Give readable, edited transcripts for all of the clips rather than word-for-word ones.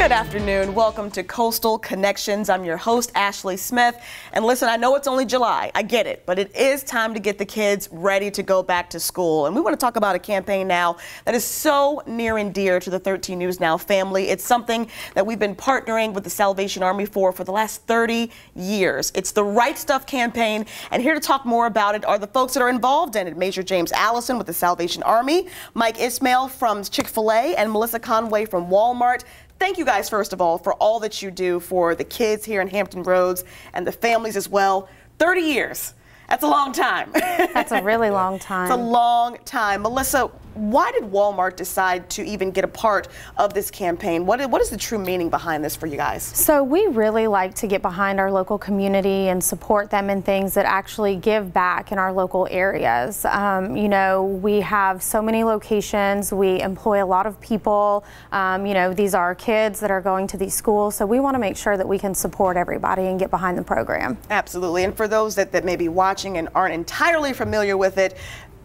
Good afternoon. Welcome to Coastal Connections. I'm your host, Ashley Smith. And listen, I know it's only July. I get it. But it is time to get the kids ready to go back to school. And we want to talk about a campaign now that is so near and dear to the 13 News Now family. It's something that we've been partnering with the Salvation Army for the last 30 years. It's the Right Stuff campaign. And here to talk more about it are the folks that are involved in it. Major James Allison with the Salvation Army, Mike Ismail from Chick-fil-A, and Melissa Conway from Walmart. Thank you guys, first of all, for all that you do for the kids here in Hampton Roads and the families as well. 30 years. That's a long time. That's a really long time. It's a long time. Melissa, why did Walmart decide to even get a part of this campaign? What is the true meaning behind this for you guys? So we really like to get behind our local community and support them in things that actually give back in our local areas. You know, we have so many locations. We employ a lot of people. You know, these are kids that are going to these schools. So we want to make sure that we can support everybody and get behind the program. Absolutely. And for those that may be watching and aren't entirely familiar with it,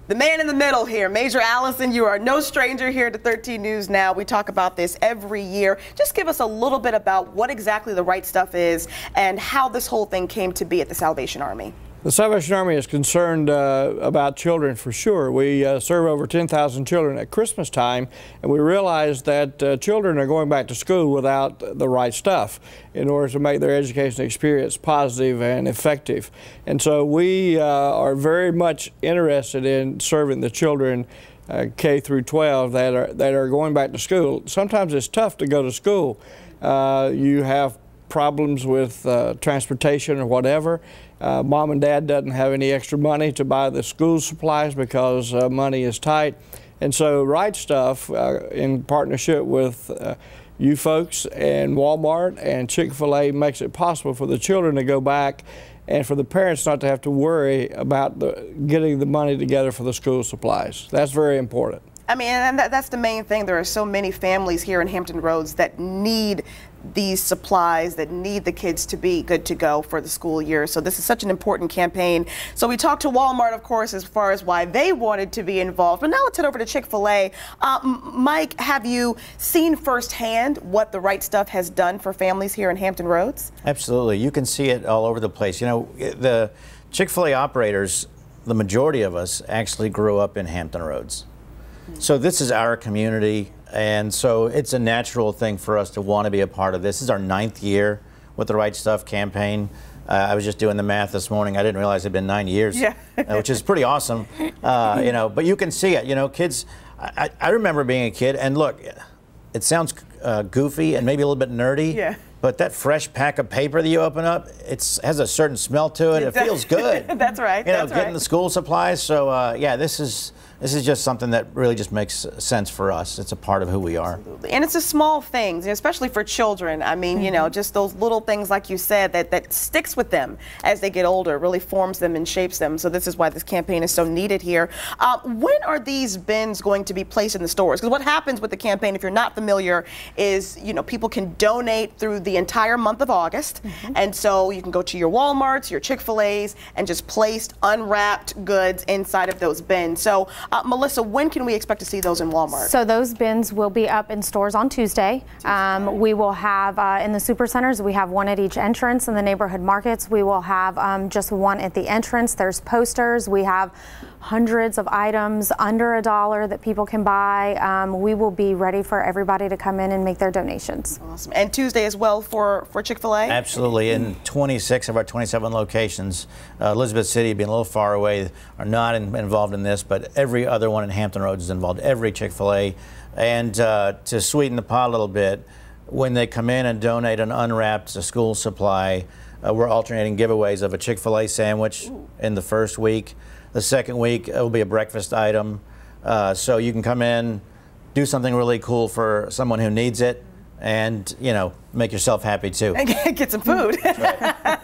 the man in the middle here, Major Allison, you are no stranger here to 13 News Now. We talk about this every year. Just give us a little bit about what exactly the Right Stuff is and how this whole thing came to be at the Salvation Army. The Salvation Army is concerned about children for sure. We serve over 10,000 children at Christmas time, and we realize that children are going back to school without the right stuff in order to make their education experience positive and effective. And so we are very much interested in serving the children K through 12 that are going back to school. Sometimes it's tough to go to school. You have problems with transportation or whatever. Mom and Dad doesn't have any extra money to buy the school supplies because money is tight. And so Right Stuff, in partnership with you folks and Walmart and Chick-fil-A, makes it possible for the children to go back and for the parents not to have to worry about getting the money together for the school supplies. That's very important. I mean, and that's the main thing. There are so many families here in Hampton Roads that need these supplies, that need the kids to be good to go for the school year. So this is such an important campaign. So we talked to Walmart, of course, as far as why they wanted to be involved. But now let's head over to Chick-fil-A. Mike, have you seen firsthand what the Right Stuff has done for families here in Hampton Roads? Absolutely. You can see it all over the place. You know, the Chick-fil-A operators, the majority of us actually grew up in Hampton Roads. So this is our community, and so it's a natural thing for us to want to be a part of this. This is our 9th year with the Right Stuff campaign. I was just doing the math this morning. I didn't realize it had been 9 years, yeah. Which is pretty awesome. You know, but you can see it. You know, kids, I remember being a kid, and look, it sounds goofy and maybe a little bit nerdy. Yeah. But that fresh pack of paper that you open up, it has a certain smell to it. It feels good. That's right. You know, getting the school supplies. So yeah, this is just something that really just makes sense for us. It's a part of who we are. Absolutely. And it's the small things, especially for children. I mean, you know, just those little things, like you said, that sticks with them as they get older, really forms them and shapes them. So this is why this campaign is so needed here. When are these bins going to be placed in the stores? Because what happens with the campaign, if you're not familiar, is, you know, people can donate through the entire month of August. And so you can go to your Walmarts, your Chick-fil-A's, and just place unwrapped goods inside of those bins. So Melissa, when can we expect to see those in Walmart? So those bins will be up in stores on Tuesday. We will have in the super centers, we have one at each entrance. In the neighborhood markets, we will have just one at the entrance. There's posters. We have hundreds of items under $1 that people can buy. We will be ready for everybody to come in and make their donations. Awesome. And Tuesday as well for Chick-fil-A? Absolutely. In 26 of our 27 locations, Elizabeth City being a little far away, are not involved in this, but every other one in Hampton Roads is involved, every Chick-fil-A. And to sweeten the pot a little bit, when they come in and donate an unwrapped school supply, we're alternating giveaways of a Chick-fil-A sandwich in the first week. The second week, it will be a breakfast item. So you can come in, do something really cool for someone who needs it, and, you know, make yourself happy too. And get some food. That's right.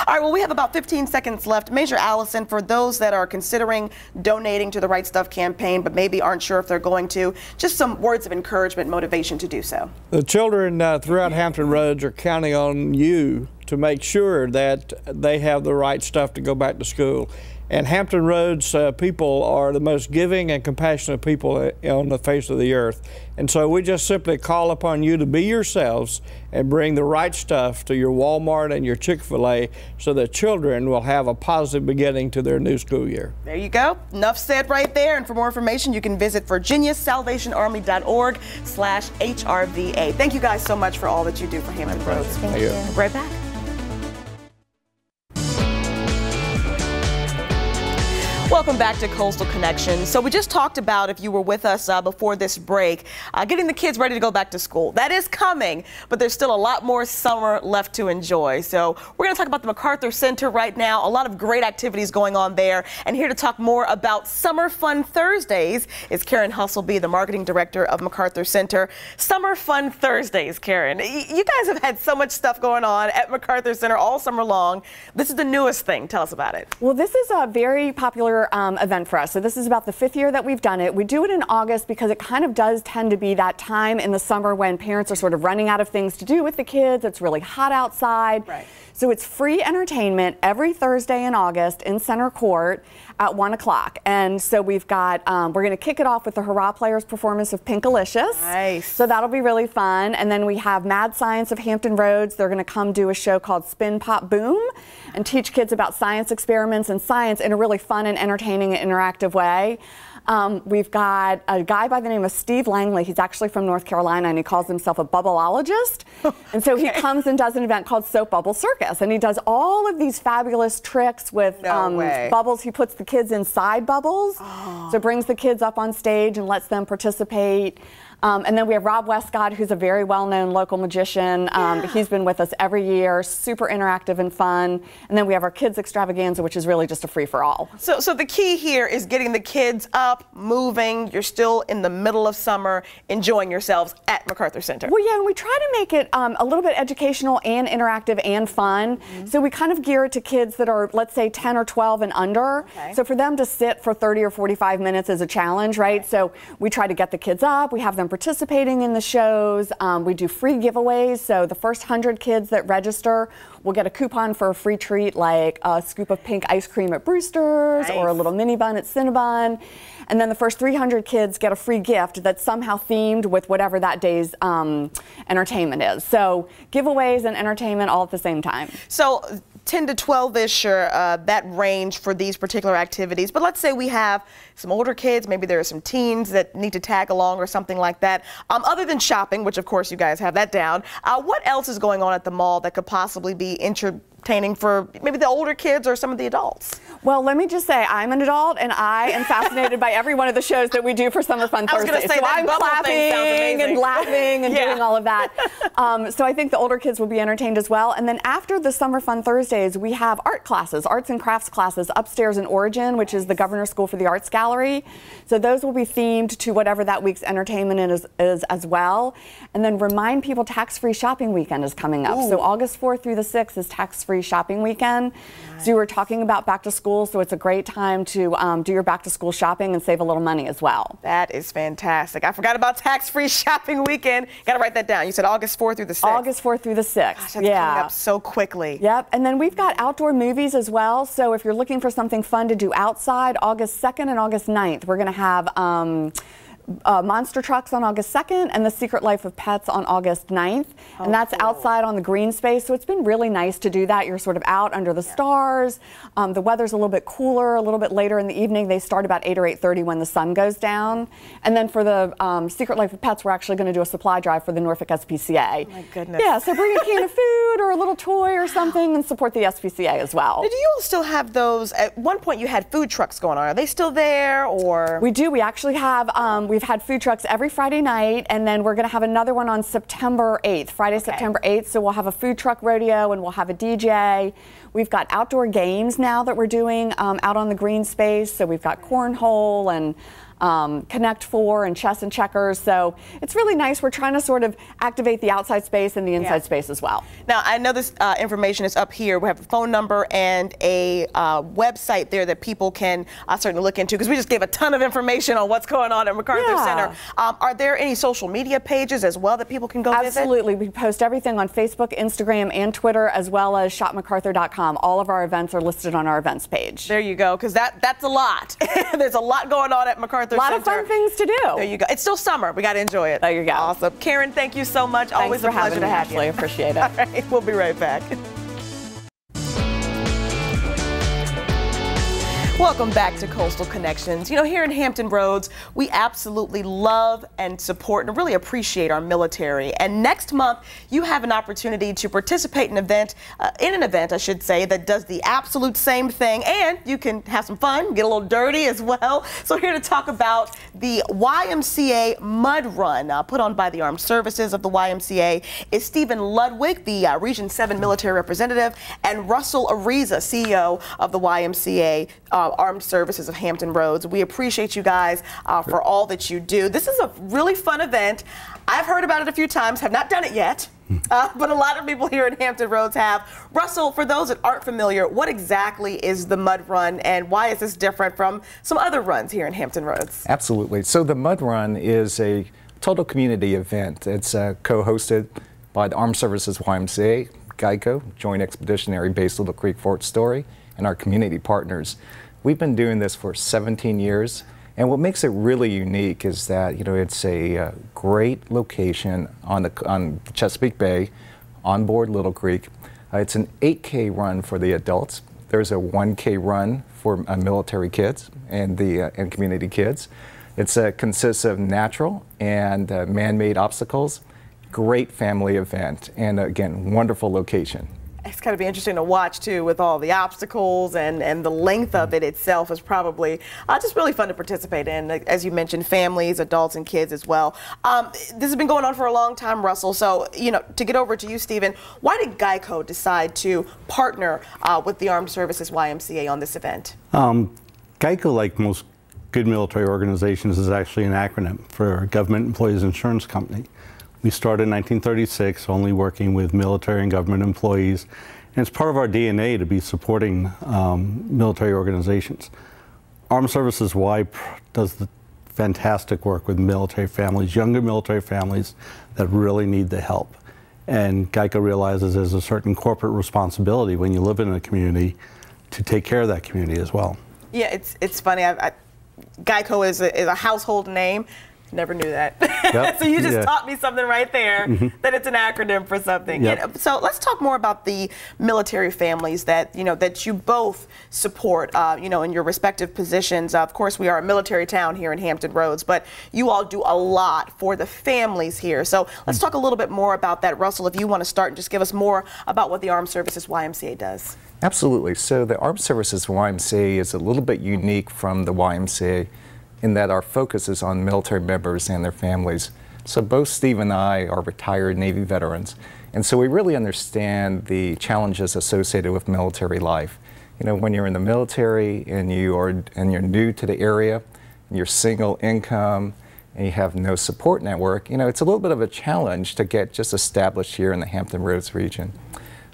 All right, well, we have about 15 seconds left. Major Allison, for those that are considering donating to the Right Stuff campaign, but maybe aren't sure if they're going to, just some words of encouragement, motivation to do so. The children throughout Hampton Roads are counting on you to make sure that they have the right stuff to go back to school. And Hampton Roads people are the most giving and compassionate people on the face of the earth. And so we just simply call upon you to be yourselves and bring the right stuff to your Walmart and your Chick-fil-A so that children will have a positive beginning to their new school year. There you go. Enough said right there. And for more information, you can visit virginiasalvationarmy.org/HRVA. Thank you guys so much for all that you do for Hampton Roads. Thank you. Right back. Welcome back to Coastal Connection. So we just talked about, if you were with us before this break, getting the kids ready to go back to school. That is coming, but there's still a lot more summer left to enjoy. So we're going to talk about the MacArthur Center right now. A lot of great activities going on there. And here to talk more about Summer Fun Thursdays is Karen Husselby, the marketing director of MacArthur Center. Summer Fun Thursdays, Karen. You guys have had so much stuff going on at MacArthur Center all summer long. This is the newest thing. Tell us about it. Well, this is a very popular event for us. So this is about the 5th year that we've done it. We do it in August because it kind of does tend to be that time in the summer when parents are sort of running out of things to do with the kids. It's really hot outside. Right. So it's free entertainment every Thursday in August in Center Court at 1 o'clock. And so we've got, we're going to kick it off with the Hurrah Players performance of Pinkalicious. Nice. So that'll be really fun. And then we have Mad Science of Hampton Roads. They're going to come do a show called Spin Pop Boom and teach kids about science experiments and science in a really fun and entertaining and interactive way. We've got a guy by the name of Steve Langley. He's actually from North Carolina, and he calls himself a bubbleologist. And so he comes and does an event called Soap Bubble Circus, and he does all of these fabulous tricks with bubbles. He puts the kids inside bubbles, so brings the kids up on stage and lets them participate. And then we have Rob Westcott, who's a very well-known local magician. He's been with us every year, super interactive and fun. And then we have our kids extravaganza, which is really just a free-for-all. So the key here is getting the kids up, moving. You're still in the middle of summer, enjoying yourselves at MacArthur Center. Well, yeah, and we try to make it a little bit educational and interactive and fun. So we kind of gear it to kids that are, let's say, 10 or 12 and under. So for them to sit for 30 or 45 minutes is a challenge, right? So we try to get the kids up. We have them participating in the shows. We do free giveaways. So the first 100 kids that register will get a coupon for a free treat, like a scoop of pink ice cream at Brewster's or a little mini bun at Cinnabon. And then the first 300 kids get a free gift that's somehow themed with whatever that day's entertainment is. So giveaways and entertainment all at the same time. So 10 to 12-ish, that range for these particular activities. But let's say we have some older kids, maybe there are some teens that need to tag along or something like that. Other than shopping, which of course you guys have that down, what else is going on at the mall that could possibly be entertaining for maybe the older kids or some of the adults? Well, let me just say, I'm an adult and I am fascinated by every one of the shows that we do for Summer Fun Thursday. I was going to say, so that I'm bubble clapping thing sounds amazing. and laughing and doing all of that. So I think the older kids will be entertained as well. And then after the Summer Fun Thursdays, we have art classes, arts and crafts classes upstairs in Origin, which is the Governor's School for the Arts Gallery. So those will be themed to whatever that week's entertainment is as well. And then remind people tax-free shopping weekend is coming up. So August 4th through the 6th is tax-free shopping weekend. So you were talking about back to school, so it's a great time to do your back to school shopping and save a little money as well. That is fantastic. I forgot about tax-free shopping weekend. Got to write that down. You said August 4th through the 6th. August 4th through the 6th. Gosh, that's coming up so quickly. Yep. And then we've got outdoor movies as well. So if you're looking for something fun to do outside, August 2nd and August 9th, we're going to have Monster Trucks on August 2nd and The Secret Life of Pets on August 9th. And that's outside on the green space. So it's been really nice to do that. You're sort of out under the stars. The weather's a little bit cooler, a little bit later in the evening. They start about 8 or 8:30 when the sun goes down. And then for the Secret Life of Pets, we're actually going to do a supply drive for the Norfolk SPCA. Oh my goodness. Yeah, so bring a can of food or a little toy or something and support the SPCA as well. Now, do you all still have those? At one point you had food trucks going on. Are they still there, or? We do. We actually have, we've had food trucks every Friday night, and then we're going to have another one on September 8th, Friday, September 8th. So we'll have a food truck rodeo and we'll have a DJ. We've got outdoor games now that we're doing out on the green space. So we've got cornhole and Connect Four and chess and checkers. So it's really nice. We're trying to sort of activate the outside space and the inside space as well. Now, I know this information is up here. We have a phone number and a website there that people can certainly look into, because we just gave a ton of information on what's going on at MacArthur Center. Are there any social media pages as well that people can go visit? Absolutely. We post everything on Facebook, Instagram, and Twitter, as well as shopmacarthur.com. All of our events are listed on our events page. There you go, because that's a lot. There's a lot going on at MacArthur Center. A lot of fun things to do. There you go. It's still summer. We got to enjoy it. There you go. Awesome. Karen, thank you so much. Thanks Always a pleasure to have you. Ashley. Appreciate it. All right, we'll be right back. Welcome back to Coastal Connections. You know, here in Hampton Roads, we absolutely love and support and really appreciate our military. And next month, you have an opportunity to participate in an event, that does the absolute same thing. And you can have some fun, get a little dirty as well. So here to talk about the YMCA Mud Run, put on by the Armed Services of the YMCA, is Stephen Ludwig, the Region 7 military representative, and Russell Ariza, CEO of the YMCA Armed Services of Hampton Roads. We appreciate you guys for all that you do. This is a really fun event. I've heard about it a few times, have not done it yet, but a lot of people here in Hampton Roads have. Russell, for those that aren't familiar, what exactly is the Mud Run, and why is this different from some other runs here in Hampton Roads? Absolutely. So the Mud Run is a total community event. It's co-hosted by the Armed Services YMCA, GEICO, Joint Expeditionary Base Little Creek Fort Story, and our community partners. We've been doing this for 17 years, and what makes it really unique is that, you know, it's a great location on Chesapeake Bay, on board Little Creek. It's an 8K run for the adults. There's a 1K run for military kids and community kids. It consists of natural and man-made obstacles. Great family event, and again, wonderful location. It's going to be interesting to watch too, with all the obstacles and the length of it itself is probably just really fun to participate in. As you mentioned, families, adults, and kids as well. This has been going on for a long time, Russell. So, you know, to get over to you, Stephen, why did GEICO decide to partner with the Armed Services YMCA on this event? GEICO, like most good military organizations, is actually an acronym for Government Employees Insurance Company. We started in 1936, only working with military and government employees, and it's part of our DNA to be supporting military organizations. Armed Services Y does the fantastic work with military families, younger military families that really need the help. And GEICO realizes there's a certain corporate responsibility when you live in a community to take care of that community as well. Yeah, it's funny. GEICO is a household name. Never knew that. Yep. So you just taught me something right there, that it's an acronym for something. Yep. So let's talk more about the military families that you both support, in your respective positions. Of course, we are a military town here in Hampton Roads, but you all do a lot for the families here. So let's talk a little bit more about that. Russell, if you want to start and just give us more about what the Armed Services YMCA does. Absolutely. So the Armed Services YMCA is a little bit unique from the YMCA in that our focus is on military members and their families. So both Steve and I are retired Navy veterans, and so we really understand the challenges associated with military life. You know, when you're in the military and you're new to the area, and you're single income, and you have no support network, you know, it's a little bit of a challenge to get just established here in the Hampton Roads region.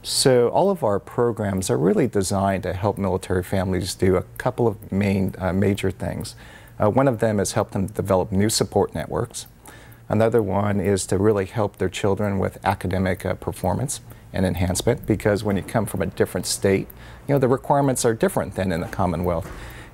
So all of our programs are really designed to help military families do a couple of major things. One of them is help them develop new support networks. Another one is to really help their children with academic performance and enhancement, because when you come from a different state, you know, the requirements are different than in the Commonwealth.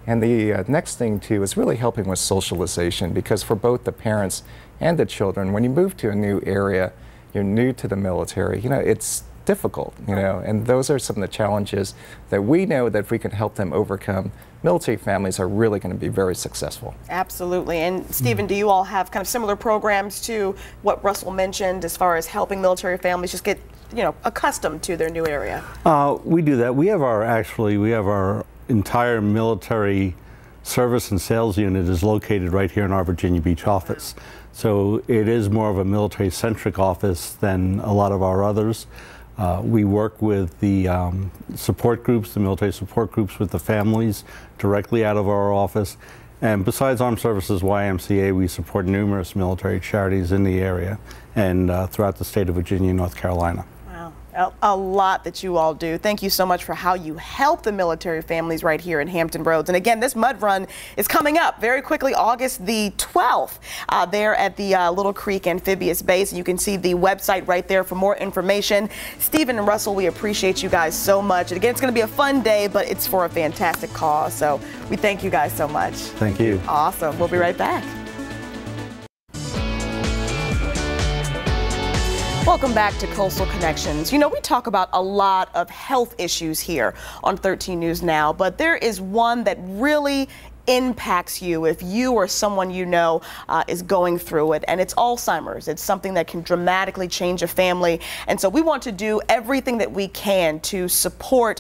And the next thing too is really helping with socialization, because for both the parents and the children, when you move to a new area, you're new to the military, you know, it's difficult, you know, and those are some of the challenges that we know that if we can help them overcome, military families are really going to be very successful. Absolutely. And Stephen, do you all have kind of similar programs to what Russell mentioned as far as helping military families just get, you know, accustomed to their new area? We do that. We have our entire military service and sales unit is located right here in our Virginia Beach office. So it is more of a military-centric office than a lot of our others. We work with the support groups, the military support groups, with the families directly out of our office. And besides Armed Services YMCA, we support numerous military charities in the area and throughout the state of Virginia and North Carolina. A lot that you all do. Thank you so much for how you help the military families right here in Hampton Roads. And again, this mud run is coming up very quickly, August the 12th, there at the Little Creek Amphibious Base. You can see the website right there for more information. Stephen and Russell, we appreciate you guys so much. And again, it's going to be a fun day, but it's for a fantastic cause. So we thank you guys so much. Thank you. Awesome. We'll be right back. Welcome back to Coastal Connections. You know, we talk about a lot of health issues here on 13 News Now, but there is one that really impacts you if you or someone you know is going through it, and it's Alzheimer's. It's something that can dramatically change a family, and so we want to do everything that we can to support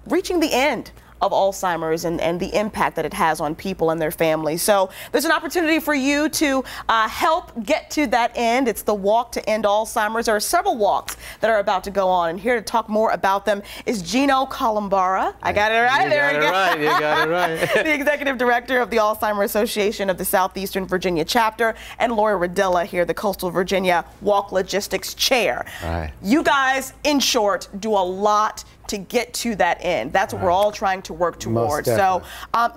reaching the end of Alzheimer's and the impact that it has on people and their families. So there's an opportunity for you to help get to that end. It's the Walk to End Alzheimer's. There are several walks that are about to go on, and here to talk more about them is Gino Columbara. I got it right. There we go. You got it right. The Executive Director of the Alzheimer Association of the Southeastern Virginia Chapter, and Lori Radilla here, the Coastal Virginia Walk Logistics Chair. Right. You guys, in short, do a lot to get to that end. That's what we're all trying to work towards. So,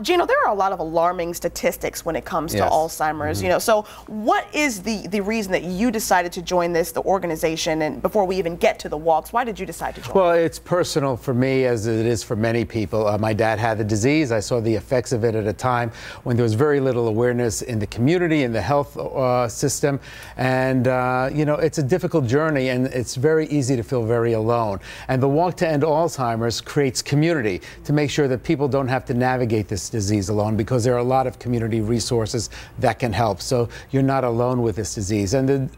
Gino, there are a lot of alarming statistics when it comes to Alzheimer's. You know, so what is the reason that you decided to join the organization? And before we even get to the walks, why did you decide to join? Well, it's personal for me as it is for many people. My dad had the disease. I saw the effects of it at a time when there was very little awareness in the community, in the health system. And, you know, it's a difficult journey, and it's very easy to feel very alone. And the Walk to End Alzheimer's creates community to make sure that people don't have to navigate this disease alone, because there are a lot of community resources that can help. So you're not alone with this disease. And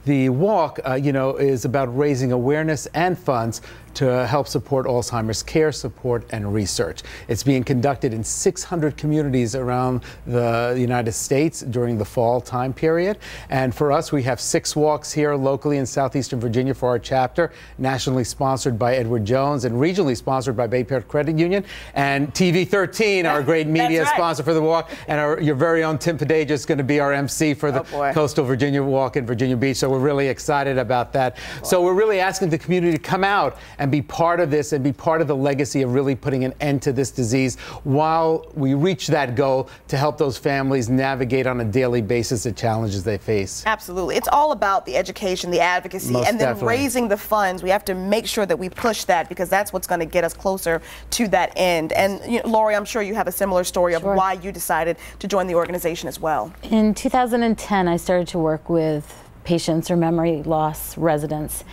the walk, you know, is about raising awareness and funds to help support Alzheimer's care, support, and research. It's being conducted in 600 communities around the United States during the fall time period. And for us, we have 6 walks here locally in Southeastern Virginia for our chapter, nationally sponsored by Edward Jones and regionally sponsored by Bay Pair Credit Union. And TV 13, our great media sponsor for the walk, and your very own Tim Padeja is going to be our MC for the Coastal Virginia Walk in Virginia Beach. So we're really excited about that. So we're really asking the community to come out and be part of this and be part of the legacy of really putting an end to this disease while we reach that goal to help those families navigate on a daily basis the challenges they face. Absolutely. It's all about the education, the advocacy, and then raising the funds. We have to make sure that we push that, because that's what's going to get us closer to that end. And you know, Lori, I'm sure you have a similar story of why you decided to join the organization as well. In 2010, I started to work with patients or memory loss residents.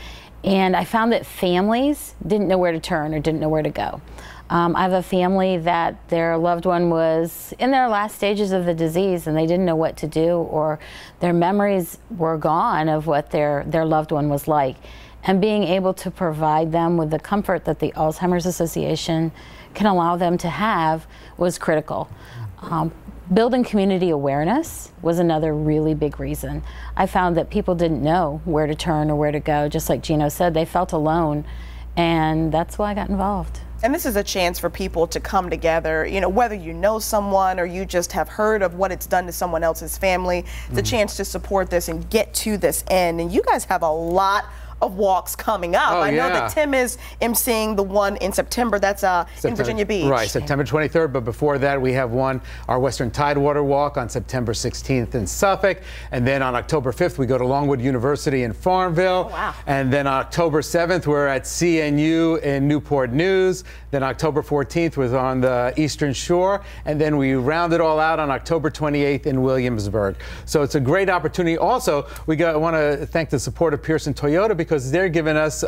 And I found that families didn't know where to turn or didn't know where to go. I have a family that their loved one was in their last stages of the disease and they didn't know what to do, or their memories were gone of what their loved one was like. And being able to provide them with the comfort that the Alzheimer's Association can allow them to have was critical. Building community awareness was another really big reason. I found that people didn't know where to turn or where to go. Just like Gino said, they felt alone, and that's why I got involved. And this is a chance for people to come together, you know, whether you know someone or you just have heard of what it's done to someone else's family. It's a chance to support this and get to this end. And you guys have a lot of walks coming up. I know that Tim is emceeing the one in September. That's in Virginia Beach. Right, September 23rd. But before that, we have our Western Tidewater Walk on September 16th in Suffolk. And then on October 5th, we go to Longwood University in Farmville. Oh, wow. And then October 7th, we're at CNU in Newport News. Then October 14th was on the Eastern Shore. And then we round it all out on October 28th in Williamsburg. So it's a great opportunity. Also, we want to thank the support of Pearson Toyota, because they're giving us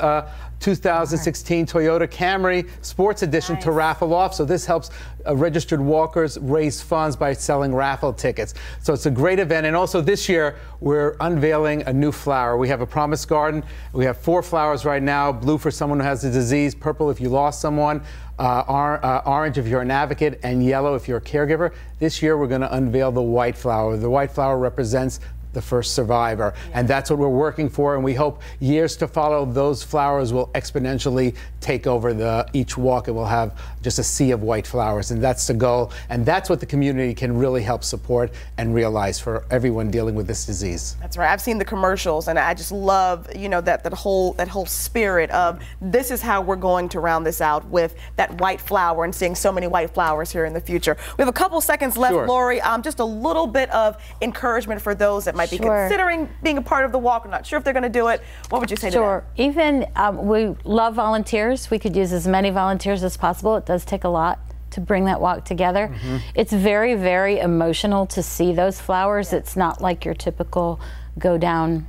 2016 Toyota Camry Sports Edition to raffle off. So this helps registered walkers raise funds by selling raffle tickets. So it's a great event. And also this year, we're unveiling a new flower. We have a Promise Garden. We have 4 flowers right now: blue for someone who has the disease, purple if you lost someone, orange if you're an advocate, and yellow if you're a caregiver. This year, we're going to unveil the white flower. The white flower represents the first survivor. And that's what we're working for, and we hope years to follow, those flowers will exponentially take over each walk. It will have just a sea of white flowers, and that's the goal. And that's what the community can really help support and realize for everyone dealing with this disease. That's right. I've seen the commercials, and I just love, you know, that whole spirit of this is how we're going to round this out with that white flower and seeing so many white flowers here in the future. We have a couple seconds left, Sure. Lori. Just a little bit of encouragement for those that might be considering being a part of the walk. I'm not sure if they're going to do it. What would you say to them? Sure. Even we love volunteers. We could use as many volunteers as possible. It does take a lot to bring that walk together. It's very, very emotional to see those flowers. It's not like your typical go down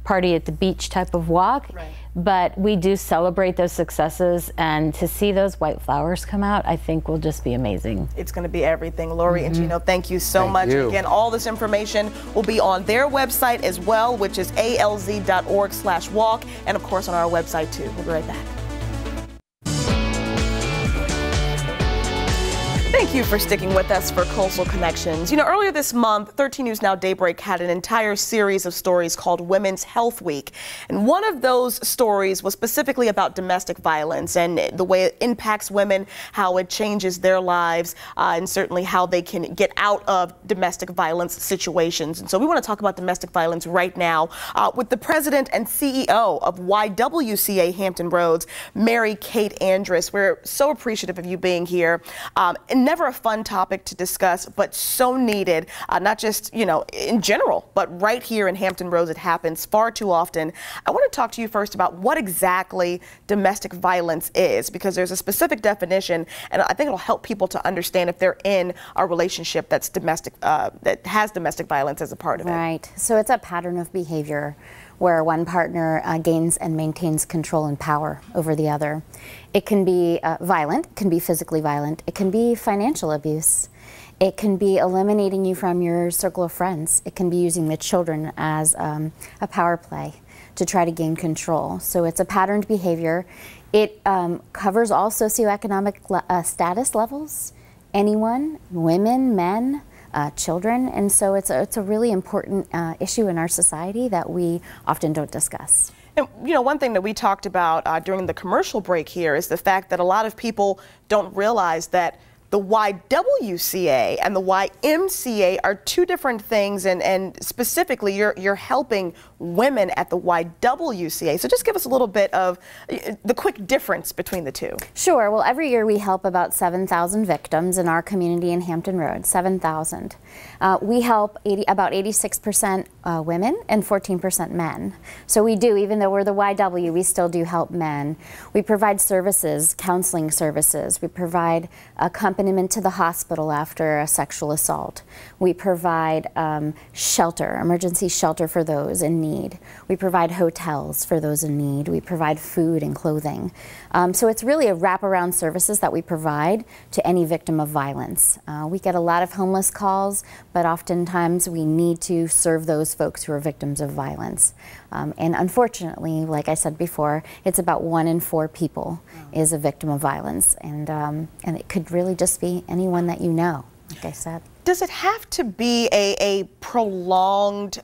party at the beach type of walk. Right. But we do celebrate those successes, and to see those white flowers come out, I think will just be amazing. It's going to be everything. Lori and Gino, thank you so much. you. Again, all this information will be on their website as well, which is alz.org/walk, and of course on our website too. We'll be right back. Thank you for sticking with us for Coastal Connections. You know, earlier this month, 13 News Now Daybreak had an entire series of stories called Women's Health Week. And one of those stories was specifically about domestic violence and the way it impacts women, how it changes their lives, and certainly how they can get out of domestic violence situations. And so we want to talk about domestic violence right now with the president and CEO of YWCA Hampton Roads, Mary Kate Andrus. We're so appreciative of you being here. And never a fun topic to discuss, but so needed, not just, you know, in general, but right here in Hampton Roads. It happens far too often. I want to talk to you first about what exactly domestic violence is, because there's a specific definition, and I think it'll help people to understand if they're in a relationship that's domestic, that has domestic violence as a part of it. Right. So it's a pattern of behavior where one partner gains and maintains control and power over the other. It can be violent, it can be physically violent, it can be financial abuse, it can be eliminating you from your circle of friends, it can be using the children as a power play to try to gain control. So it's a patterned behavior. It covers all socioeconomic status levels, anyone, women, men, children, and so it's a really important issue in our society that we often don't discuss. And, you know, one thing that we talked about during the commercial break here is the fact that a lot of people don't realize that the YWCA and the YMCA are two different things, and specifically you're helping women at the YWCA. So just give us a little bit of the quick difference between the two. Sure. Well, every year we help about 7,000 victims in our community in Hampton Roads, 7,000. We help about 86% women and 14% men. So we do, even though we're the YW, we still do help men. We provide services, counseling services. We provide accompaniment to the hospital after a sexual assault. We provide shelter, emergency shelter for those in need. We provide hotels for those in need. We provide food and clothing. So it's really a wraparound services that we provide to any victim of violence. We get a lot of homeless calls, but oftentimes we need to serve those folks who are victims of violence. And unfortunately, like I said before, it's about 1 in 4 people is a victim of violence. And it could really just be anyone that you know, like I said. Does it have to be a prolonged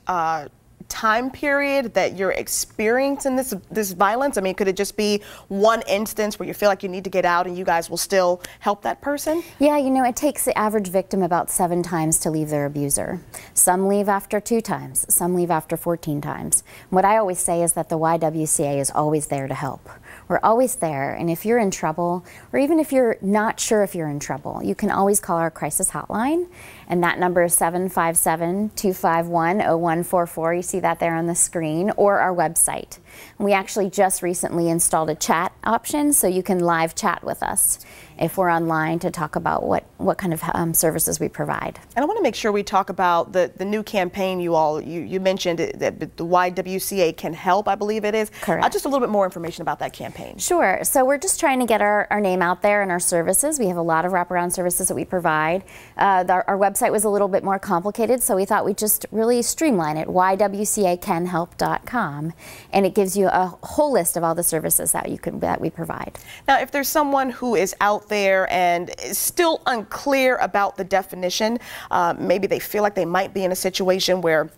time period that you're experiencing this violence? I mean, could it just be one instance where you feel like you need to get out and you guys will still help that person? Yeah, you know, it takes the average victim about 7 times to leave their abuser. Some leave after 2 times, some leave after 14 times. What I always say is that the YWCA is always there to help. We're always there, and if you're in trouble, or even if you're not sure if you're in trouble, you can always call our crisis hotline, and that number is 757-251-0144. You see that there on the screen, or our website. We actually just recently installed a chat option, so you can live chat with us if we're online to talk about what kind of services we provide. And I want to make sure we talk about the new campaign you mentioned that the YWCA Can Help, I believe it is. Correct. Just a little bit more information about that campaign. Sure. So we're just trying to get our name out there and our services. We have a lot of wraparound services that we provide. Our website was a little bit more complicated, so we thought we'd just really streamline it, ywcacanhelp.com, and it gives you a whole list of all the services that we provide. Now, if there's someone who is out there and is still unclear about the definition, maybe they feel like they might be in a situation where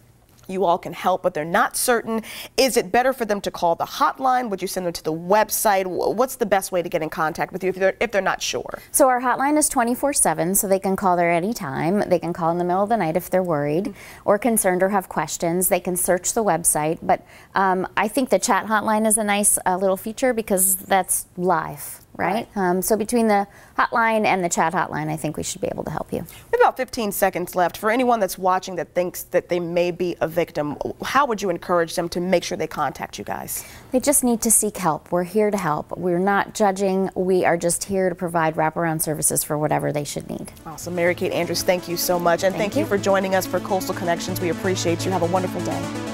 you all can help, but they're not certain. Is it better for them to call the hotline? Would you send them to the website? What's the best way to get in contact with you if they're not sure? So our hotline is 24/7, so they can call there anytime. They can call in the middle of the night if they're worried or concerned or have questions. They can search the website, but I think the chat hotline is a nice little feature because that's live. Right? So between the hotline and the chat hotline, I think we should be able to help you. We have about 15 seconds left. For anyone that's watching that thinks that they may be a victim, how would you encourage them to make sure they contact you guys? They just need to seek help. We're here to help. We're not judging. We are just here to provide wraparound services for whatever they should need. Awesome. Mary Kate Andrews, thank you so much. And thank you for joining us for Coastal Connections. We appreciate you. Have a wonderful day.